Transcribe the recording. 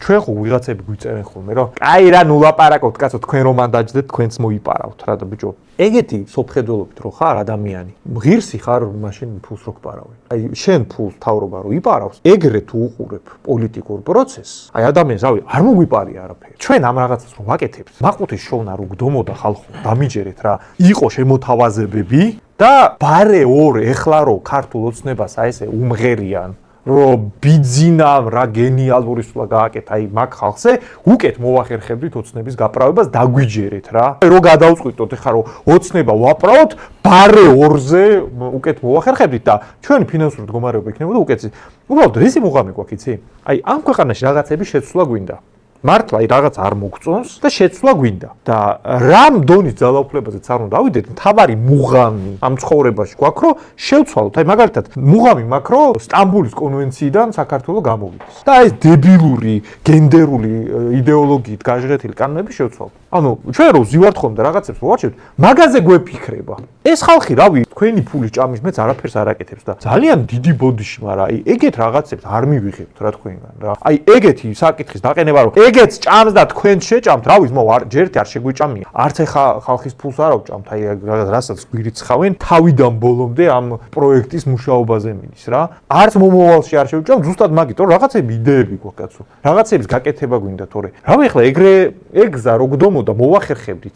ჩვენ ხო ვიღაცები გვიწერენ ხოლმე რომ აი რა ნუ ლაპარაკობთ კაცო თქვენ რომ არ დაჯდეთ თქვენც მოიპარავთ რა და ბიჭო ეგეთი სოფხედელობით რო ხარ ადამიანი ღირსი ხარ მაშინ ფულს რო გპარავენ აი შენ ფულს თავრობა რო იპარავს ეგრე თუ უყურებ პოლიტიკურ პროცესს აი ადამიანს რავი არ მოგვიპარია არაფერი ჩვენ ამ რაღაცას რომ ვაკეთებთ მაყუთის შოვნა რო გდომოდა ხალხო დამიჯერეთ რა იყო შემოთავაზებები და ბარე ორ ეხლა რო ქართულ ოცნებას აი ესე უმღერიან რომ ბიძინა რა გენიალური სულა გააკეთა აი მაგ ხალხზე უკეთ მოვახერხებდით ოცნების გაპრავებას დაგვიჯერეთ რა რო გადავწყვიტოთ ეხლა რომ ოცნება ვაპრავოთ ბარე ორზე უკეთ მოვახერხებდით და ჩვენი ფინანსური მდგომარეობა იქნებოდა უკეთზე უბრალოდ რისი მუღამი გვაქვს იცი აი ამ ქვეყანაში რაღაცების შეცვლა გვინდა მართლა აი რაღაც არ მოგწონს და შეცვლა გვინდა და რამ დონის ძალაუფლებაზეც არ უნდა დავიდეთ მთავარი მუღამი ამ ცხოვრებაში გვაქვს რომ შევცვალოთ აი მაგალითად მუღამი მაქვს რომ სტამბულის კონვენციიდან საქართველოს გამოვიდეს და ეს დებილური გენდერული იდეოლოგიით გაჟღეთილი კანონები შევცვალოთ ანუ ჩვენ რო ვზივართ ხოლმე რაღაცებს ვარჩევთ მაგაზე გვეფიქრება ეს ხალხი რავი თქვენი ფულის ჭამის მეც არაფერს არ აკეთებს და ძალიან დიდი ბოდიში მაგრამ აი ეგეთ რაღაცებს არ მივიღებთ რა თქვენგან რა აი ეგეთი საკითხის დაყენება რომ ეგეც ჭამს და თქვენ შეჭამთ რა ვიცი ჯერტი არ შეგვიჭამია არც ეხა ხალხის ფულს არ ავჭამთ აი რასაც გვირიცხავენ თავიდან ბოლომდე ამ პროექტის მუშაობაზე მიდის რა არც მომავალში არ შევჭამ ზუსტად მაგით რომ რაღაცები იდეები გვაქვს კაცო რაღაცების გაკეთება გვინდა თორე რავი ეხლა ეგრე ეგ გზა რო გდომოდა მოვახერხებდით